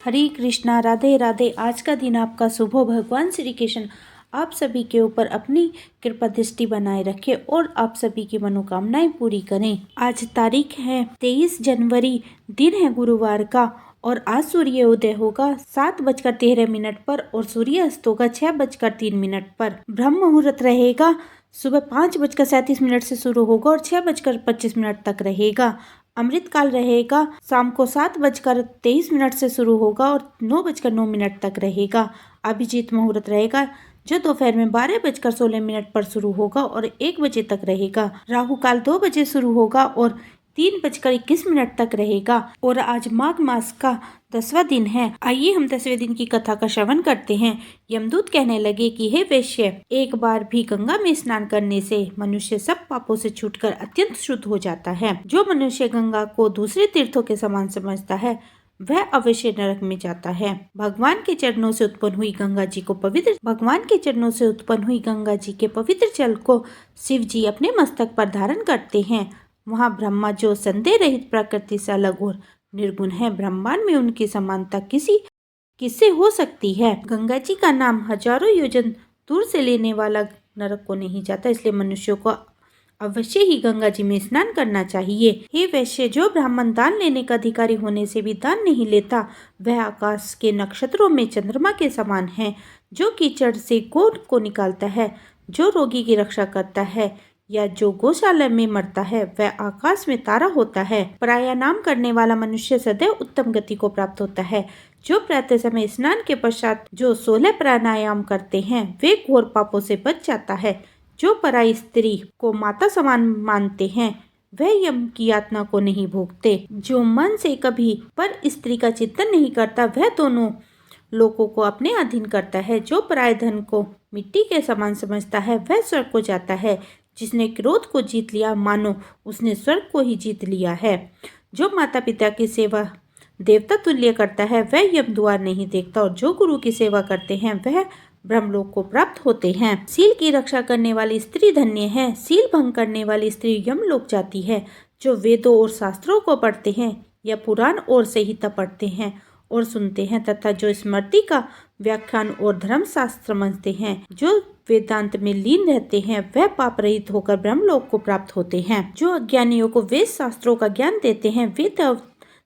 हरे कृष्णा, राधे राधे। आज का दिन आपका शुभ हो। भगवान श्री कृष्ण आप सभी के ऊपर अपनी कृपा दृष्टि बनाए रखे और आप सभी की मनोकामनाएं पूरी करें। आज तारीख है 23 जनवरी, दिन है गुरुवार का और आज सूर्योदय होगा 7:13 पर और सूर्यास्त होगा 6:03 पर। ब्रह्म मुहूर्त रहेगा सुबह 5:37 से शुरू होगा और 6:25 तक रहेगा। अमृत काल रहेगा शाम को 7:23 से शुरू होगा और 9:09 तक रहेगा। अभिजीत मुहूर्त रहेगा जो दोपहर में 12:16 पर शुरू होगा और 1 बजे तक रहेगा। राहु काल 2 बजे शुरू होगा और 3:21 तक रहेगा। और आज माघ मास का 10वां दिन है। आइए हम 10वें दिन की कथा का श्रवण करते हैं। यमदूत कहने लगे कि हे वैश्य, एक बार भी गंगा में स्नान करने से मनुष्य सब पापों से छूटकर अत्यंत शुद्ध हो जाता है। जो मनुष्य गंगा को दूसरे तीर्थों के समान समझता है वह अवश्य नरक में जाता है। भगवान के चरणों से उत्पन्न हुई गंगा जी के पवित्र जल को शिव जी अपने मस्तक पर धारण करते हैं। वहाँ ब्रह्मा जो संदेह रहित प्रकृति से अलग और निर्गुण है, ब्रह्मांड में उनकी समानता किससे हो सकती है। गंगा जी का नाम हजारों योजन दूर से लेने वाला नरक को नहीं जाता, इसलिए मनुष्यों को अवश्य ही गंगा जी में स्नान करना चाहिए। हे वैश्य, जो ब्राह्मण दान लेने का अधिकारी होने से भी दान नहीं लेता वह आकाश के नक्षत्रों में चंद्रमा के समान है। जो कीचड़ से गोड़ को निकालता है, जो रोगी की रक्षा करता है या जो गौशाला में मरता है वह आकाश में तारा होता है। प्राणायाम करने वाला मनुष्य सदैव उत्तम गति को प्राप्त होता है। जो प्रातः समय स्नान के पश्चात जो 16 प्राणायाम करते हैं वे घोर पापों से बच जाता है। जो पराई स्त्री को माता समान मानते हैं वह यम की यातना को नहीं भोगते। जो मन से कभी पर स्त्री का चिंतन नहीं करता वह दोनों लोगों को अपने अधीन करता है। जो पराय धन को मिट्टी के समान समझता है वह स्वर्ग को जाता है। जिसने क्रोध को जीत लिया मानो उसने स्वर्ग को ही जीत लिया है। जो माता पिता की सेवा देवता तुल्य करता है वह यम द्वार नहीं देखता और जो गुरु की सेवा करते हैं वह ब्रह्मलोक को प्राप्त होते हैं। सील की रक्षा करने वाली स्त्री धन्य है। सील भंग करने वाली स्त्री यमलोक जाती है। जो वेदों और शास्त्रों को पढ़ते हैं या पुराण और संहिता पढ़ते हैं और सुनते हैं तथा जो स्मृति का व्याख्यान और धर्म शास्त्र समझते हैं, जो वेदांत में लीन रहते हैं वह पाप रहित होकर ब्रह्मलोक को प्राप्त होते हैं। जो अज्ञानियों को वेद शास्त्रों का ज्ञान देते हैं वे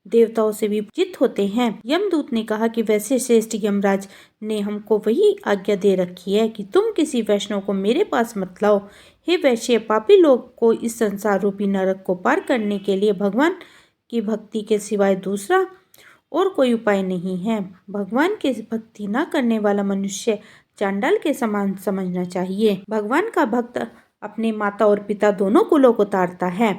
देवताओं से भी जित होते हैं। यमदूत ने कहा कि वैसे श्रेष्ठ यमराज ने हमको वही आज्ञा दे रखी है कि तुम किसी वैष्णव को मेरे पास मत लाओ। हे वैश्य, पापी लोग को इस संसार रूपी नरक को पार करने के लिए भगवान की भक्ति के सिवाय दूसरा और कोई उपाय नहीं है। भगवान की भक्ति न करने वाला मनुष्य चांडाल के समान समझना चाहिए। भगवान का भक्त अपने माता और पिता दोनों कुलों को तारता है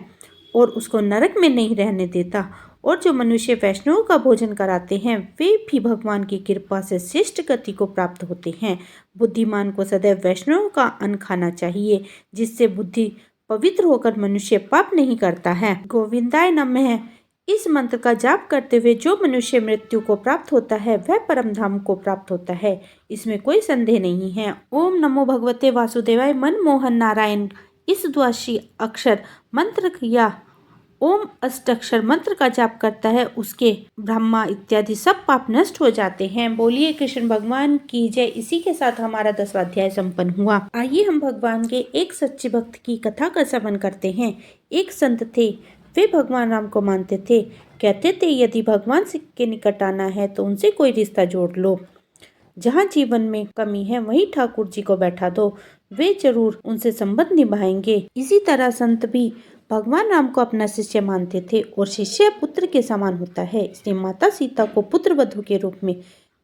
और उसको नरक में नहीं रहने देता। और जो मनुष्य वैष्णव का भोजन कराते हैं वे भी भगवान की कृपा से श्रेष्ठ गति को प्राप्त होते हैं। बुद्धिमान को सदैव वैष्णव का अन्न खाना चाहिए जिससे बुद्धि पवित्र होकर मनुष्य पाप नहीं करता है। गोविंदाय नमः इस मंत्र का जाप करते हुए जो मनुष्य मृत्यु को प्राप्त होता है वह परम धाम को प्राप्त होता है, इसमें कोई संदेह नहीं है। ओम नमो भगवते वासुदेवाय मनमोहन नारायण इस द्वादशी अक्षर मंत्र या ओम अष्टाक्षर मंत्र का जाप करता है उसके ब्रह्मा इत्यादि सब पाप नष्ट हो जाते हैं। बोलिए कृष्ण भगवान की जय। इसी के साथ हमारा 10वां अध्याय संपन्न हुआ। आइए हम भगवान के एक सच्चे भक्त की कथा का श्रवण करते हैं। एक संत थे, वे भगवान राम को मानते थे। कहते थे यदि भगवान के निकट आना है तो उनसे कोई रिश्ता जोड़ लो। जहाँ जीवन में कमी है वहीं ठाकुर जी को बैठा दो, वे जरूर उनसे संबंध निभाएंगे। इसी तरह संत भी भगवान राम को अपना शिष्य मानते थे और शिष्य पुत्र के समान होता है, इसलिए माता सीता को पुत्र वधू के रूप में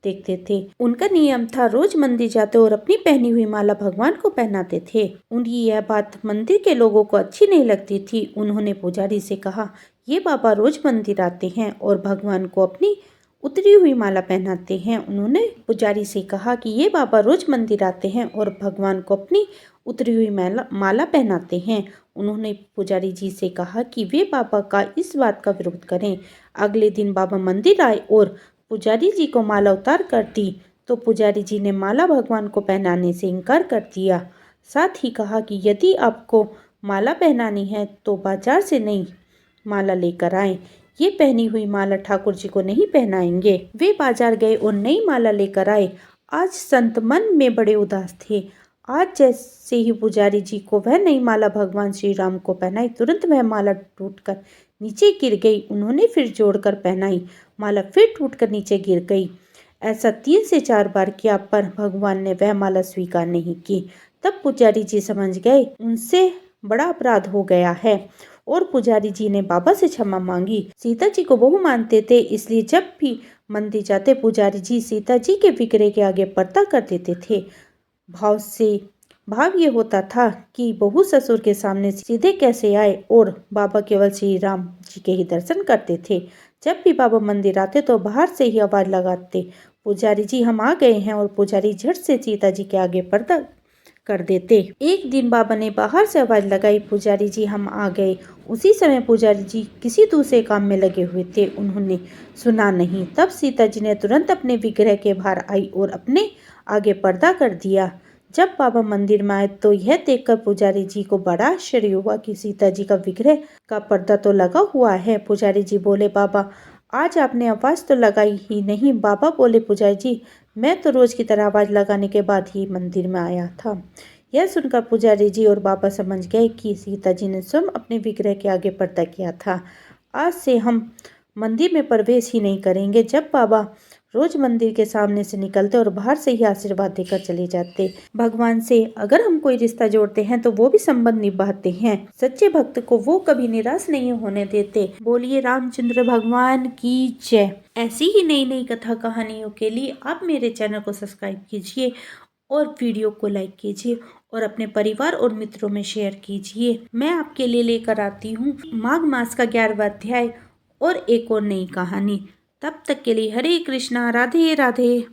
देखते थे। उनका नियम था रोज मंदिर जाते और अपनी पहनी हुई माला भगवान को पहनाते थे। उनकी यह बात मंदिर के लोगों को अच्छी नहीं लगती थी। उन्होंने पुजारी से कहा, ये बाबा रोज मंदिर आते हैं और भगवान को अपनी उतरी हुई माला पहनाते हैं। उन्होंने पुजारी से कहा कि ये बाबा रोज मंदिर आते हैं और भगवान को अपनी उतरी हुई माला पहनाते हैं। उन्होंने पुजारी जी से कहा कि वे बाबा का इस बात का विरोध करें। अगले दिन बाबा मंदिर आए और पुजारी जी को माला उतार कर दी तो पुजारी जी ने माला भगवान को पहनाने से इनकार कर दिया। साथ ही कहा कि यदि आपको माला पहनानी है तो बाजार से नई माला लेकर आएं। ये पहनी हुई माला ठाकुर जी को नहीं पहनाएंगे। वे बाजार गए और नई माला लेकर आए। आज संत मन में बड़े उदास थे। आज जैसे ही पुजारी जी को वह नई माला भगवान श्री राम को पहनाई, तुरंत वह माला टूटकर नीचे गिर गई। उन्होंने फिर जोड़कर पहनाई, माला फिर टूटकर नीचे गिर गई। ऐसा 3 से 4 बार किया, पर भगवान ने वह माला स्वीकार नहीं की। तब पुजारी जी समझ गए उनसे बड़ा अपराध हो गया है और पुजारी जी ने बाबा से क्षमा मांगी। सीता जी को बहू मानते थे, इसलिए जब भी मंदिर जाते पुजारी जी सीता जी के विग्रह के आगे पर्दा कर देते थे। भाव ये होता था कि बहू ससुर के सामने सीधे कैसे आए, और बाबा केवल श्री राम जी के ही दर्शन करते थे। जब भी बाबा मंदिर आते तो बाहर से ही आवाज लगाते, पुजारी जी हम आ गए हैं, और पुजारी झट से सीता जी के आगे पर्दा कर देते। एक दिन बाबा ने बाहर से आवाज लगाई, पुजारी जी हम आ गए। उसी समय पुजारी जी किसी दूसरे काम में लगे हुए थे, उन्होंने सुना नहीं। तब सीता जी ने तुरंत अपने विग्रह के बाहर आई और अपने आगे पर्दा कर दिया। जब बाबा मंदिर में आए तो यह देखकर पुजारी जी को बड़ा आश्चर्य हुआ कि सीता जी का विग्रह का पर्दा तो लगा हुआ है। पुजारी जी बोले, बाबा आज आपने आवाज तो लगाई ही नहीं। बाबा बोले, पुजारी जी मैं तो रोज की तरह आवाज लगाने के बाद ही मंदिर में आया था। यह सुनकर पुजारी जी और बाबा समझ गए कि सीता जी ने स्वयं अपने विग्रह के आगे पर्दा किया था। आज से हम मंदिर में प्रवेश ही नहीं करेंगे। जब बाबा रोज मंदिर के सामने से निकलते और बाहर से ही आशीर्वाद देकर चले जाते। भगवान से अगर हम कोई रिश्ता जोड़ते हैं तो वो भी संबंध निभाते हैं। सच्चे भक्त को वो कभी निराश नहीं होने देते। बोलिए रामचंद्र भगवान की जय। ऐसी ही नई नई कथा कहानियों के लिए आप मेरे चैनल को सब्सक्राइब कीजिए और वीडियो को लाइक कीजिए और अपने परिवार और मित्रों में शेयर कीजिए। मैं आपके लिए लेकर आती हूँ माघ मास का 11वां अध्याय और एक और नई कहानी। तब तक के लिए हरे कृष्णा, राधे राधे।